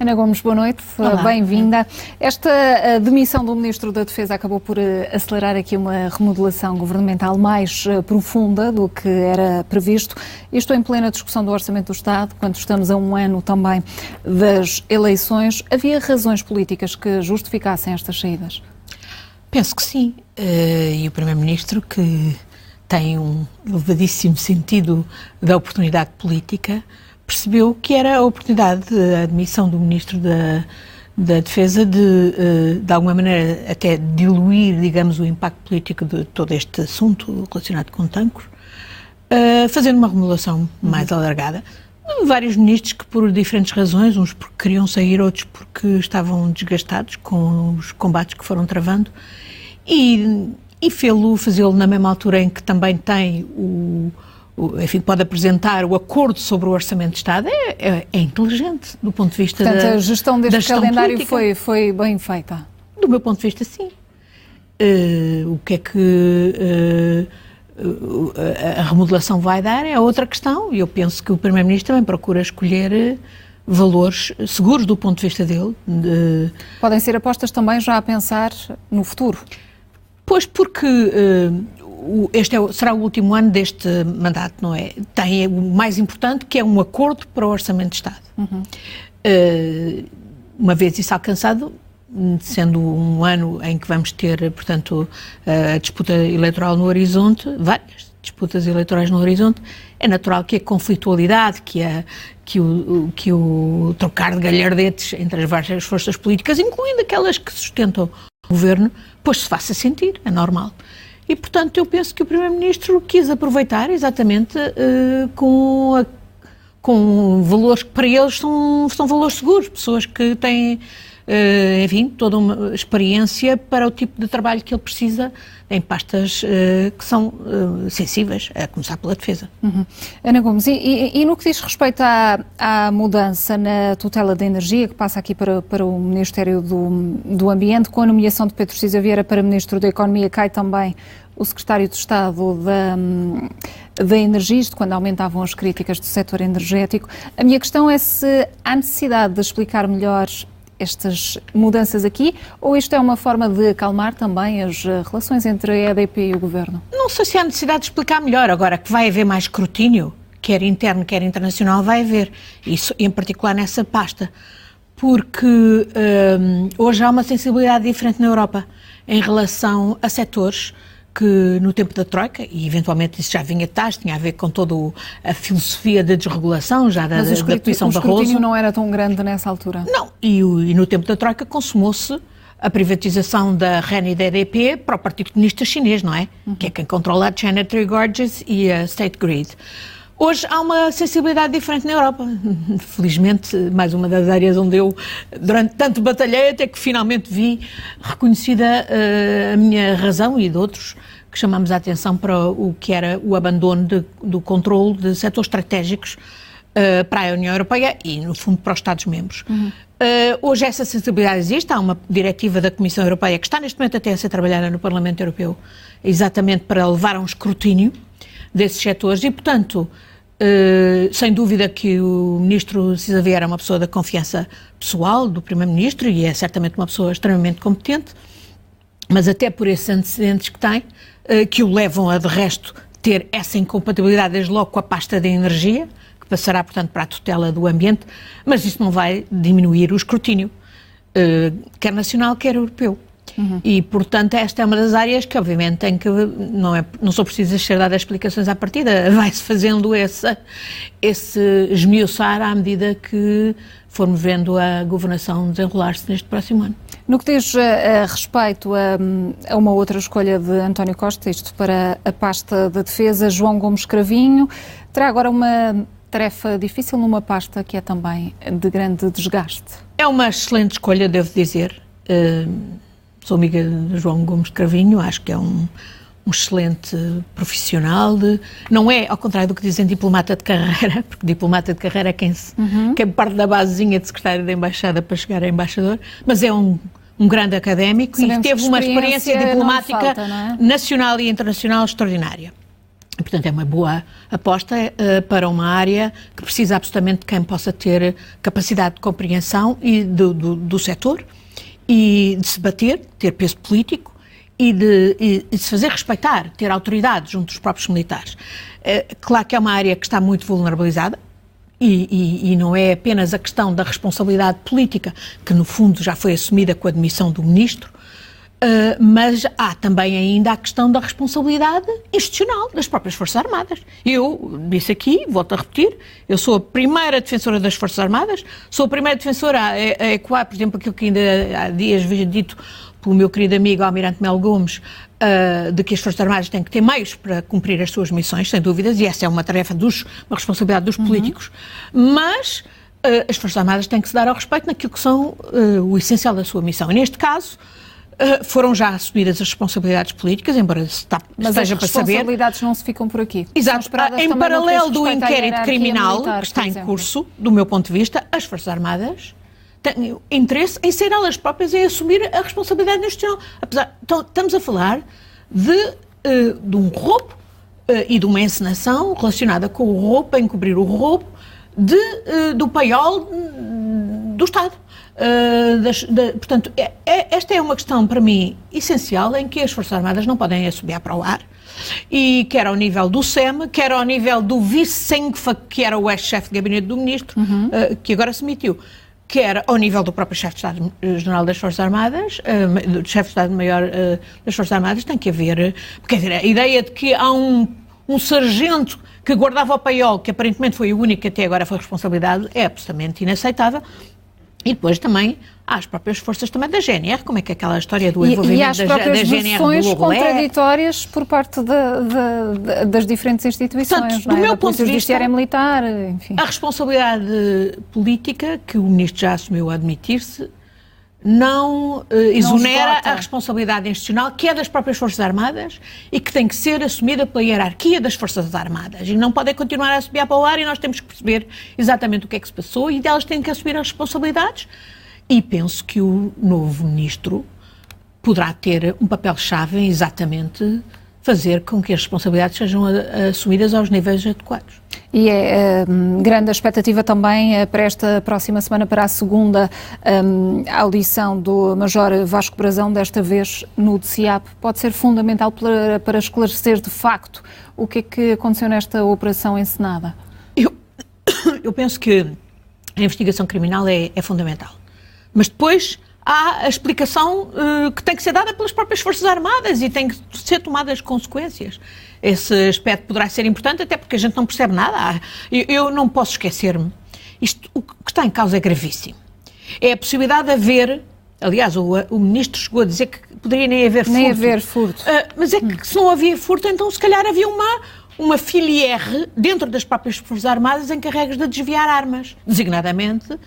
Ana Gomes, boa noite, bem-vinda. Esta demissão do Ministro da Defesa acabou por acelerar aqui uma remodelação governamental mais profunda do que era previsto. Isto em plena discussão do Orçamento do Estado, quando estamos a um ano também das eleições. Havia razões políticas que justificassem estas saídas? Penso que sim. E o Primeiro-Ministro, que tem um elevadíssimo sentido da oportunidade política, percebeu que era a oportunidade da admissão do Ministro da Defesa de alguma maneira, até diluir, digamos, o impacto político de todo este assunto relacionado com tanques, fazendo uma remodelação mais alargada. Vários ministros que, por diferentes razões, uns porque queriam sair, outros porque estavam desgastados com os combates que foram travando, e fazê-lo na mesma altura em que também tem enfim, pode apresentar o acordo sobre o Orçamento de Estado, é inteligente do ponto de vista da Portanto, a gestão deste calendário política. foi bem feita? Do meu ponto de vista, sim. O que é que a remodelação vai dar é outra questão, e eu penso que o Primeiro-Ministro também procura escolher valores seguros do ponto de vista dele. Podem ser apostas também já a pensar no futuro? Pois, porque este será o último ano deste mandato, não é? Tem o mais importante, que é um acordo para o Orçamento de Estado. Uma vez isso alcançado, sendo um ano em que vamos ter, portanto, a disputa eleitoral no horizonte, várias disputas eleitorais no horizonte, é natural que a conflitualidade, que o trocar de galhardetes entre as várias forças políticas, incluindo aquelas que sustentam o governo, pois se faça sentir, é normal. E, portanto, eu penso que o Primeiro-Ministro quis aproveitar exatamente com valores que para eles são valores seguros, pessoas que têm, enfim, toda uma experiência para o tipo de trabalho que ele precisa em pastas que são sensíveis, a começar pela defesa. Ana Gomes, e no que diz respeito à mudança na tutela da energia, que passa aqui para o Ministério do Ambiente, com a nomeação de Pedro Cisa Vieira para Ministro da Economia, cai também o Secretário de Estado da Energia, isto quando aumentavam as críticas do setor energético. A minha questão é se há necessidade de explicar melhor estas mudanças aqui, ou isto é uma forma de acalmar também as relações entre a EDP e o Governo? Não sei se há necessidade de explicar melhor. Agora, que vai haver mais escrutínio, quer interno, quer internacional, vai haver. Isso, em particular nessa pasta. Porque hoje há uma sensibilidade diferente na Europa em relação a setores que no tempo da Troika, e eventualmente isso já vinha de trás, tinha a ver com toda a filosofia da desregulação, já da Comissão Barroso. O escrutínio não era tão grande nessa altura? Não, e no tempo da Troika consumou-se a privatização da REN e da EDP para o Partido Comunista Chinês, não é? Que é quem controla a China Three Gorges e a State Grid. Hoje há uma sensibilidade diferente na Europa. Felizmente, mais uma das áreas onde eu, durante tanto batalhei, até que finalmente vi reconhecida a minha razão e de outros, que chamamos a atenção para o que era o abandono do controle de setores estratégicos para a União Europeia e, no fundo, para os Estados-membros. Hoje essa sensibilidade existe, há uma diretiva da Comissão Europeia que está neste momento até a ser trabalhada no Parlamento Europeu, exatamente para levar a um escrutínio desses setores e, portanto, sem dúvida que o Ministro Cisa Vieira é uma pessoa da confiança pessoal do Primeiro-Ministro e é certamente uma pessoa extremamente competente, mas até por esses antecedentes que tem, que o levam a, de resto, ter essa incompatibilidade desde logo com a pasta da energia, que passará, portanto, para a tutela do ambiente, mas isso não vai diminuir o escrutínio, quer nacional, quer europeu. E, portanto, esta é uma das áreas que, obviamente, tem que, não são precisas ser dadas explicações à partida, vai-se fazendo esse esmiuçar à medida que formos vendo a governação desenrolar-se neste próximo ano. No que diz respeito a uma outra escolha de António Costa, isto para a pasta da defesa, João Gomes Cravinho, terá agora uma tarefa difícil numa pasta que é também de grande desgaste. É uma excelente escolha, devo dizer. Sou amiga de João Gomes Cravinho, acho que é um excelente profissional, não é, ao contrário do que dizem, diplomata de carreira, porque diplomata de carreira é quem parte da basezinha de secretário da embaixada para chegar a embaixador, mas é um grande académico. Sabemos e teve uma experiência diplomática nacional e internacional extraordinária. Portanto, é uma boa aposta para uma área que precisa absolutamente de quem possa ter capacidade de compreensão e do setor e de se bater, ter peso político e de se fazer respeitar, ter autoridade junto dos próprios militares. Claro que é uma área que está muito vulnerabilizada e não é apenas a questão da responsabilidade política, que no fundo já foi assumida com a demissão do ministro, mas há também ainda a questão da responsabilidade institucional das próprias Forças Armadas. Eu disse aqui, volto a repetir, eu sou a primeira defensora das Forças Armadas, sou a primeira defensora a ecoar, por exemplo, aquilo que ainda há dias vejo dito pelo meu querido amigo Almirante Melo Gomes, de que as Forças Armadas têm que ter meios para cumprir as suas missões, sem dúvidas, e essa é uma tarefa uma responsabilidade dos políticos, mas as Forças Armadas têm que se dar ao respeito naquilo que são o essencial da sua missão. E neste caso, foram já assumidas as responsabilidades políticas, embora esteja para saber. Mas as responsabilidades não se ficam por aqui. Exato. Em paralelo do inquérito criminal que está em curso, do meu ponto de vista, as Forças Armadas têm interesse em ser elas próprias e assumir a responsabilidade institucional. Então, estamos a falar de um roubo e de uma encenação relacionada com o roubo, para encobrir o roubo do paiol do Estado. Portanto, esta é uma questão, para mim, essencial, em que as Forças Armadas não podem assobiar para o ar, e quer ao nível do SEM, quer ao nível do vice-Sengfa, que era o ex-chefe de gabinete do ministro, que agora se demitiu, quer ao nível do próprio chefe de Estado-Geral das Forças Armadas, do chefe de Estado-Maior das Forças Armadas, tem que haver, quer dizer, a ideia de que há um sargento que guardava o paiol, que aparentemente foi o único que até agora foi responsabilidade, é absolutamente inaceitável. E depois também há as próprias forças também da GNR, como é que é aquela história do envolvimento da GNR do Orlé. E há as próprias versões contraditórias por parte das diferentes instituições. Portanto, do meu ponto de vista, Judiciária Militar, enfim. A responsabilidade política, que o Ministro já assumiu a admitir-se, não exonera a responsabilidade institucional, que é das próprias Forças Armadas e que tem que ser assumida pela hierarquia das Forças Armadas. E não podem continuar a assobiar para o ar, e nós temos que perceber exatamente o que é que se passou e elas têm que assumir as responsabilidades. E penso que o novo Ministro poderá ter um papel-chave em exatamente fazer com que as responsabilidades sejam assumidas aos níveis adequados. E é grande a expectativa também para esta próxima semana, para a segunda audição do Major Vasco Brazão, desta vez no DCIAP. Pode ser fundamental para esclarecer de facto o que é que aconteceu nesta operação encenada? Eu penso que a investigação criminal é fundamental. Mas depois há a explicação que tem que ser dada pelas próprias Forças Armadas e tem que ser tomadas consequências. Esse aspecto poderá ser importante, até porque a gente não percebe nada. Eu não posso esquecer-me. O que está em causa é gravíssimo. É a possibilidade de haver... Aliás, o Ministro chegou a dizer que poderia nem haver furto. Nem haver furto. Mas é que se não havia furto, então se calhar havia uma filière dentro das próprias Forças Armadas encarregues de desviar armas, designadamente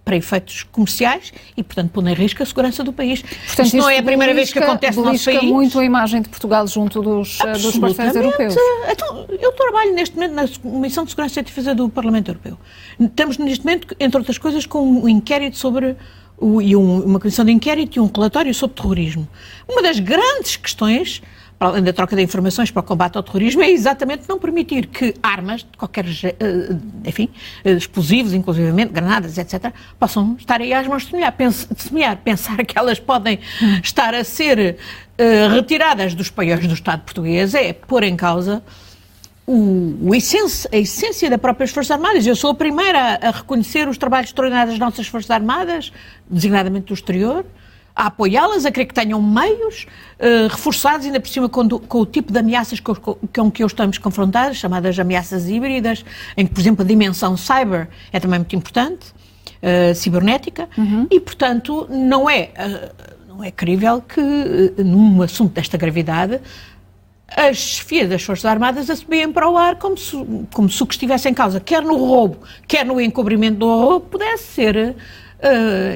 para efeitos comerciais e, portanto, pondo em risco a segurança do país. Portanto, isto não é a primeira vez que acontece no nosso país. Muito a imagem de Portugal junto dos parceiros europeus. Então, eu trabalho neste momento na Comissão de Segurança e Defesa do Parlamento Europeu. Estamos neste momento, entre outras coisas, com um inquérito sobre uma comissão de inquérito e um relatório sobre terrorismo. Uma das grandes questões, para além da troca de informações para o combate ao terrorismo, é exatamente não permitir que armas de qualquer, enfim, explosivos, inclusivamente, granadas, etc., possam estar aí às mãos de semear. Pensar que elas podem estar a ser retiradas dos paióis do Estado português é pôr em causa a essência das próprias Forças Armadas. Eu sou a primeira a reconhecer os trabalhos extraordinários das nossas Forças Armadas, designadamente do exterior, a apoiá-las, a querer que tenham meios reforçados, ainda por cima com o tipo de ameaças com que hoje estamos confrontados, chamadas ameaças híbridas, em que, por exemplo, a dimensão cyber é também muito importante, cibernética, e, portanto, não é crível que, num assunto desta gravidade, as chefias das Forças Armadas assobiem para o ar como se o que estivesse em causa, quer no roubo, quer no encobrimento do roubo, pudesse ser,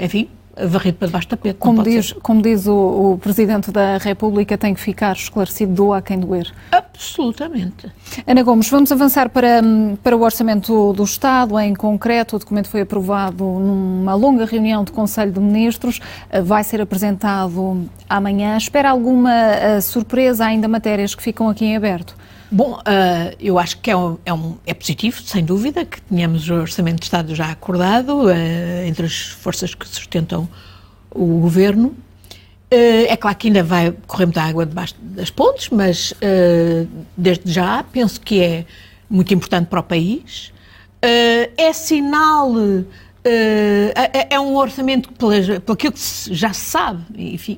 enfim, varrido para debaixo do tapete. Como diz o Presidente da República, tem que ficar esclarecido, doa a quem doer. Absolutamente. Ana Gomes, vamos avançar para o Orçamento do Estado. Em concreto, o documento foi aprovado numa longa reunião do Conselho de Ministros, vai ser apresentado amanhã. Espera alguma surpresa, ainda matérias que ficam aqui em aberto? Bom, eu acho que é positivo, sem dúvida, que tenhamos o Orçamento de Estado já acordado entre as forças que sustentam o Governo. É claro que ainda vai correr muita água debaixo das pontes, mas desde já penso que é muito importante para o país. É sinal... é um orçamento pelo aquilo que já se sabe,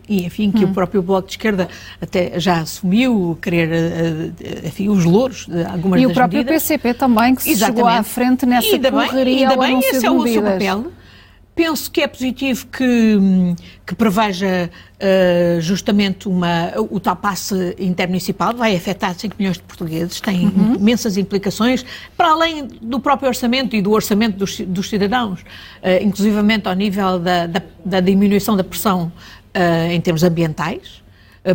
enfim, que o próprio Bloco de Esquerda até já assumiu querer, enfim, os louros de algumas das medidas. E o próprio PCP também, que se chegou à frente nessa correria ao anúncio de medidas. Esse é o seu papel. Penso que é positivo que preveja justamente o tal passe intermunicipal, vai afetar 5 milhões de portugueses, tem imensas implicações, para além do próprio orçamento e do orçamento dos cidadãos, inclusivamente ao nível da diminuição da pressão em termos ambientais,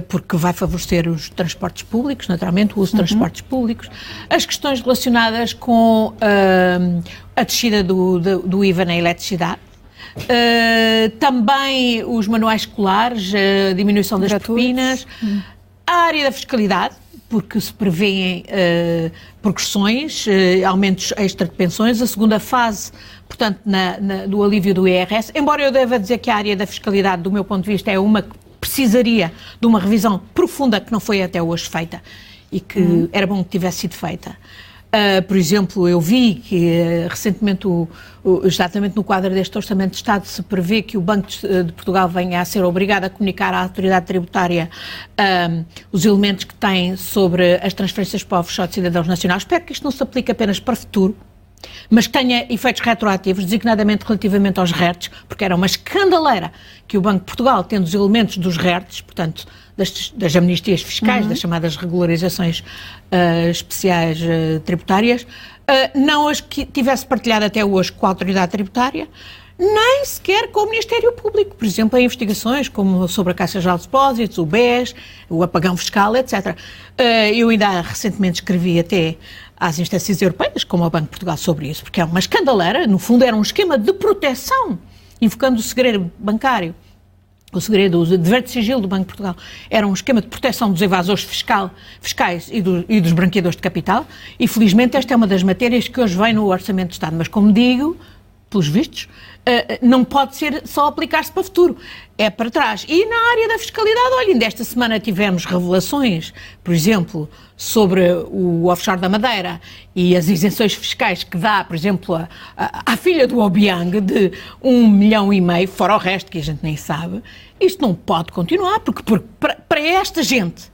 porque vai favorecer os transportes públicos, naturalmente, o uso de transportes públicos, as questões relacionadas com a descida do IVA na eletricidade, também os manuais escolares, a diminuição das propinas, a área da fiscalidade, porque se prevêem progressões, aumentos extra de pensões, a segunda fase, portanto, do alívio do IRS, embora eu deva dizer que a área da fiscalidade, do meu ponto de vista, é uma que precisaria de uma revisão profunda que não foi até hoje feita e que era bom que tivesse sido feita. Por exemplo, eu vi que recentemente, exatamente no quadro deste Orçamento de Estado, se prevê que o Banco de Portugal venha a ser obrigado a comunicar à autoridade tributária os elementos que tem sobre as transferências para o offshore de cidadãos nacionais. Espero que isto não se aplique apenas para o futuro, mas que tenha efeitos retroativos, designadamente relativamente aos RERTs, porque era uma escandaleira que o Banco de Portugal, tendo os elementos dos RERTs, portanto, das amnistias fiscais, das chamadas regularizações especiais tributárias, não as que tivesse partilhado até hoje com a autoridade tributária, nem sequer com o Ministério Público. Por exemplo, em investigações como sobre a Caixa Geral de Depósitos, o BES, o apagão fiscal, etc. Eu ainda recentemente escrevi até às instâncias europeias, como ao Banco de Portugal, sobre isso, porque é uma escandaleira, no fundo era um esquema de proteção, invocando o segredo bancário, o segredo, o dever de sigilo do Banco de Portugal, era um esquema de proteção dos evasores fiscais e dos branqueadores de capital, e felizmente esta é uma das matérias que hoje vem no Orçamento de Estado, mas como digo, pelos vistos, não pode ser só aplicar-se para o futuro, é para trás. E na área da fiscalidade, olha, ainda esta semana tivemos revelações, por exemplo, sobre o offshore da Madeira e as isenções fiscais que dá, por exemplo, à filha do Obiang de 1,5 milhão, fora o resto que a gente nem sabe. Isto não pode continuar, porque para esta gente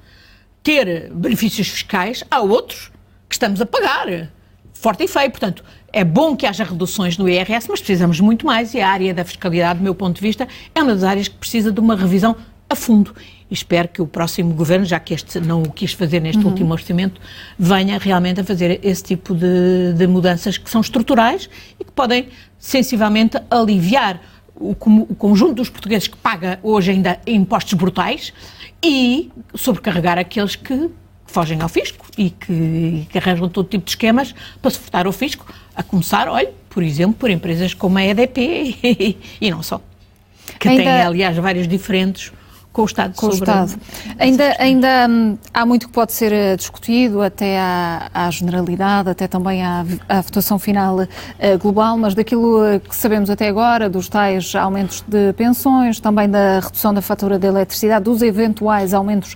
ter benefícios fiscais, há outros que estamos a pagar, forte e feio. Portanto, é bom que haja reduções no IRS, mas precisamos muito mais, e a área da fiscalidade, do meu ponto de vista, é uma das áreas que precisa de uma revisão a fundo. E espero que o próximo governo, já que este não o quis fazer neste último orçamento, venha realmente a fazer esse tipo de mudanças que são estruturais e que podem sensivelmente aliviar o conjunto dos portugueses que paga hoje ainda impostos brutais e sobrecarregar aqueles que fogem ao fisco e que arranjam todo tipo de esquemas para se furtar ao fisco, a começar, olha, por exemplo, por empresas como a EDP e não só, que têm, aliás, vários diferentes com o Estado. Ainda há muito que pode ser discutido, até à generalidade, até também à votação final global, mas daquilo que sabemos até agora, dos tais aumentos de pensões, também da redução da fatura de eletricidade, dos eventuais aumentos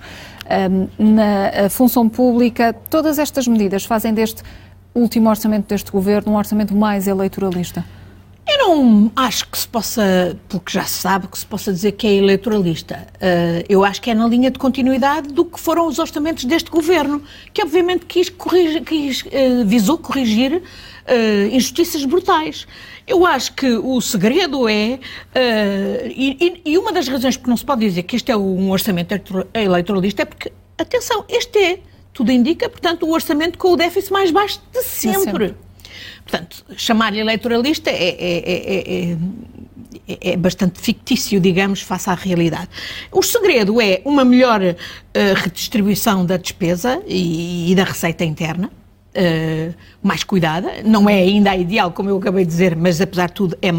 na função pública, todas estas medidas fazem deste último orçamento deste governo um orçamento mais eleitoralista? Eu não acho que se possa, porque já se sabe, que se possa dizer que é eleitoralista. Eu acho que é na linha de continuidade do que foram os orçamentos deste governo, que obviamente visou corrigir injustiças brutais. Eu acho que o segredo é, e uma das razões porque não se pode dizer que este é um orçamento eleitoralista é porque, atenção, este é, tudo indica, portanto, o orçamento com o déficit mais baixo de sempre. Portanto, chamar-lhe eleitoralista é bastante fictício, digamos, face à realidade. O segredo é uma melhor redistribuição da despesa e da receita interna, mais cuidada, não é ainda a ideal, como eu acabei de dizer, mas apesar de tudo é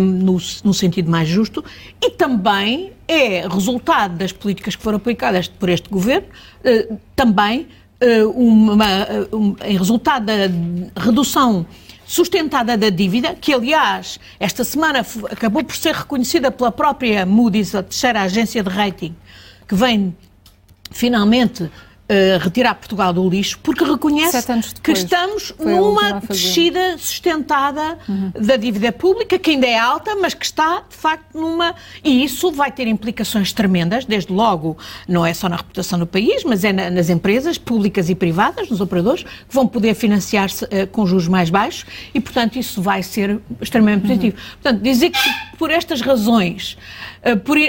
no sentido mais justo, e também é resultado das políticas que foram aplicadas por este governo, também em resultado da redução sustentada da dívida, que aliás esta semana acabou por ser reconhecida pela própria Moody's, a terceira agência de rating, que vem finalmente retirar Portugal do lixo, porque reconhece que estamos numa descida sustentada da dívida pública, que ainda é alta, mas que está, de facto, numa... E isso vai ter implicações tremendas, desde logo, não é só na reputação do país, mas é nas empresas públicas e privadas, nos operadores, que vão poder financiar-se com juros mais baixos e, portanto, isso vai ser extremamente positivo. Portanto, dizer que por estas razões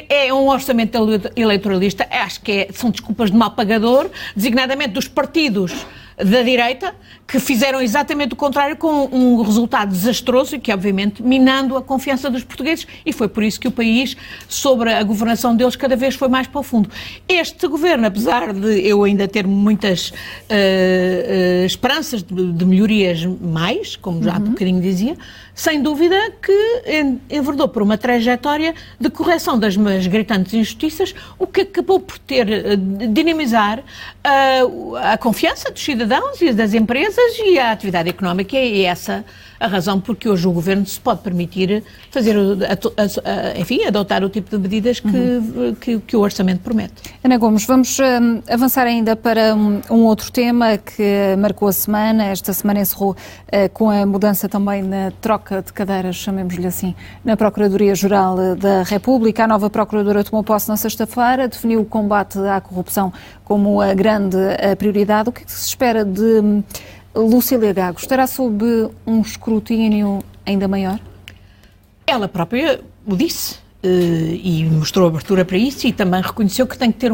é um orçamento eleitoralista, acho que são desculpas de mal pagador, designadamente dos partidos da direita, que fizeram exatamente o contrário, com um resultado desastroso e que, obviamente, minando a confiança dos portugueses, e foi por isso que o país, sobre a governação deles, cada vez foi mais para o fundo. Este governo, apesar de eu ainda ter muitas esperanças de melhorias mais, como já há bocadinho dizia, sem dúvida que enverdou por uma trajetória de correção das mais gritantes injustiças, o que acabou por dinamizar a confiança dos cidadãos e das empresas e a atividade económica, e é essa a razão porque hoje o Governo se pode permitir fazer, enfim, adotar o tipo de medidas que o Orçamento promete. Ana Gomes, vamos avançar ainda para um outro tema que marcou a semana. Esta semana encerrou com a mudança também na troca de cadeiras, chamemos-lhe assim, na Procuradoria-Geral da República. A nova Procuradora tomou posse na sexta-feira, definiu o combate à corrupção como a grande prioridade. O que é que se espera de Lucília Gago? Estará sob um escrutínio ainda maior? Ela própria o disse e mostrou abertura para isso, e também reconheceu que tem que ter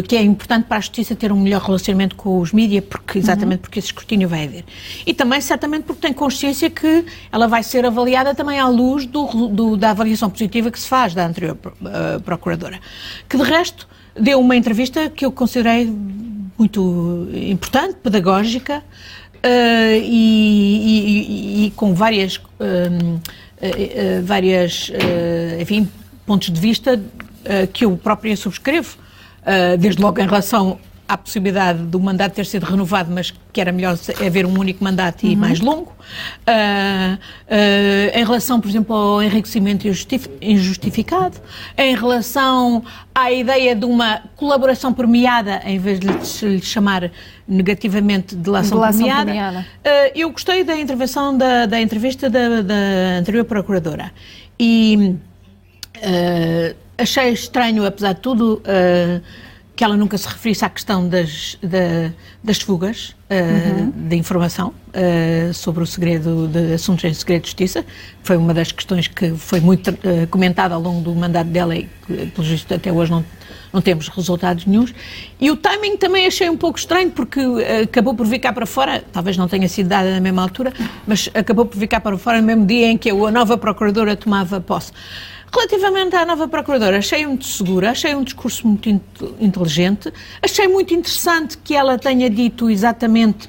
que é importante para a Justiça ter um melhor relacionamento com os mídias, exatamente porque esse escrutínio vai haver. E também, certamente, porque tem consciência que ela vai ser avaliada também à luz da avaliação positiva que se faz da anterior Procuradora, que de resto deu uma entrevista que eu considerei muito importante, pedagógica, e com várias enfim, pontos de vista que eu própria subscrevo, desde logo em relação à possibilidade do mandato ter sido renovado, mas que era melhor haver um único mandato e mais longo, em relação, por exemplo, ao enriquecimento injustificado, em relação à ideia de uma colaboração premiada, em vez de lhe chamar negativamente de delação premiada. Eu gostei da intervenção, da entrevista da anterior Procuradora, e achei estranho, apesar de tudo, que ela nunca se referisse à questão das fugas de informação sobre o segredo de assuntos em segredo de justiça. Foi uma das questões que foi muito comentada ao longo do mandato dela e, pelo visto, até hoje não temos resultados nenhuns. E o timing também achei um pouco estranho, porque acabou por vir cá para fora, talvez não tenha sido dada na mesma altura, mas acabou por vir cá para fora no mesmo dia em que a nova Procuradora tomava posse. Relativamente à nova Procuradora, achei-a muito segura, achei um discurso muito inteligente, achei muito interessante que ela tenha dito exatamente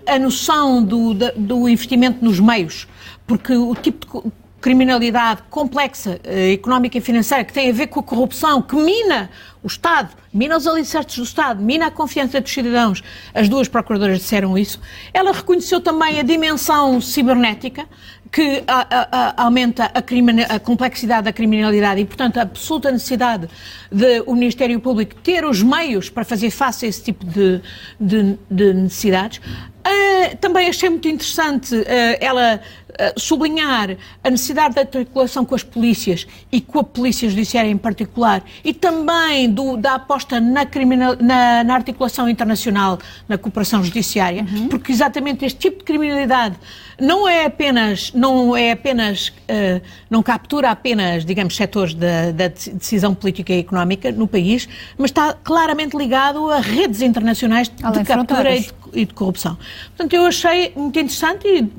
a noção do investimento nos meios, porque o tipo de criminalidade complexa, económica e financeira, que tem a ver com a corrupção, que mina o Estado, mina os alicerces do Estado, mina a confiança dos cidadãos, as duas procuradoras disseram isso. Ela reconheceu também a dimensão cibernética, que aumenta a complexidade da criminalidade e, portanto, a absoluta necessidade de o Ministério Público ter os meios para fazer face a esse tipo de necessidades. Também achei muito interessante ela sublinhar a necessidade da articulação com as polícias e com a Polícia Judiciária em particular, e também da aposta na articulação internacional, na cooperação judiciária, porque exatamente este tipo de criminalidade não captura apenas, digamos, setores da decisão política e económica no país, mas está claramente ligado a redes internacionais de captura e de corrupção. Portanto, eu achei muito interessante e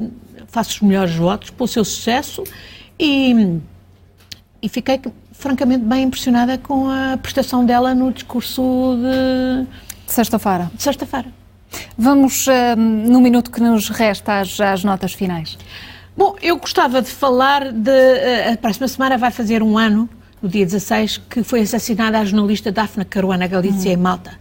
faço os melhores votos pelo seu sucesso e fiquei francamente bem impressionada com a prestação dela no discurso de sexta-feira. Vamos, no minuto que nos resta, às notas finais. Bom, eu gostava de falar a próxima semana vai fazer um ano, no dia 16, que foi assassinada a jornalista Daphne Caruana Galizia em Malta.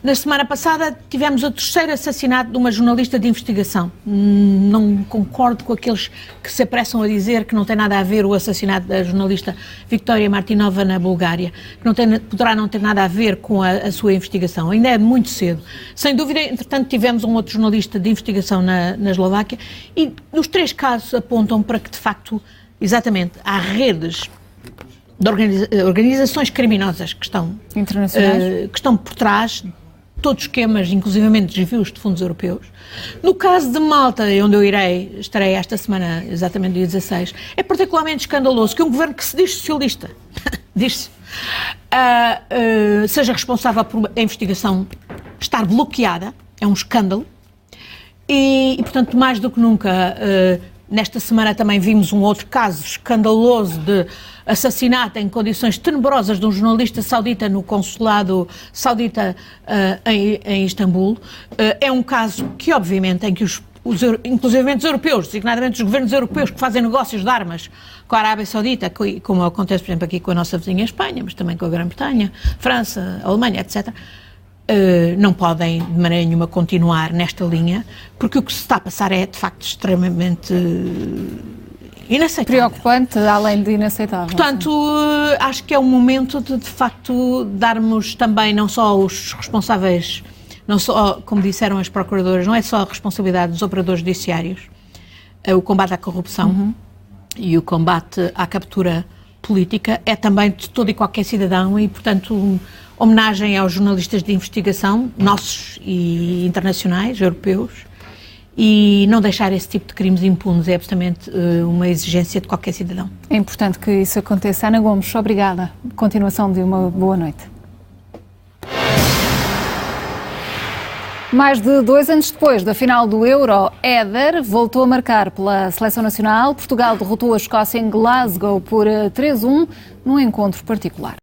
Na semana passada tivemos o terceiro assassinato de uma jornalista de investigação. Não concordo com aqueles que se apressam a dizer que não tem nada a ver o assassinato da jornalista Victoria Martinova na Bulgária, que poderá não ter nada a ver com a sua investigação. Ainda é muito cedo. Sem dúvida, entretanto, tivemos um outro jornalista de investigação na Eslováquia e os três casos apontam para que, de facto, exatamente, há redes de organizações criminosas que estão por trás todos os esquemas, inclusivamente desvios de fundos europeus. No caso de Malta, onde eu estarei esta semana, exatamente dia 16, é particularmente escandaloso que um governo que se diz socialista, seja responsável por a investigação estar bloqueada, é um escândalo, e portanto, mais do que nunca, nesta semana também vimos um outro caso escandaloso de assassinato em condições tenebrosas de um jornalista saudita no consulado saudita em Istambul. É um caso que, obviamente, em que inclusive os europeus, designadamente os governos europeus que fazem negócios de armas com a Arábia Saudita, como acontece, por exemplo, aqui com a nossa vizinha Espanha, mas também com a Grã-Bretanha, França, Alemanha, etc., não podem de maneira nenhuma continuar nesta linha, porque o que se está a passar é, de facto, extremamente inaceitável. Preocupante, além de inaceitável. Portanto, acho que é o momento de facto, darmos também não só os responsáveis, não só, como disseram as procuradoras, não é só a responsabilidade dos operadores judiciários, o combate à corrupção e o combate à captura política, é também de todo e qualquer cidadão e, portanto, homenagem aos jornalistas de investigação, nossos e internacionais, europeus, e não deixar esse tipo de crimes impunes é absolutamente uma exigência de qualquer cidadão. É importante que isso aconteça. Ana Gomes, obrigada. Continuação de uma boa noite. Mais de 2 anos depois da final do Euro, Éder voltou a marcar pela Seleção Nacional. Portugal derrotou a Escócia em Glasgow por 3-1 num encontro particular.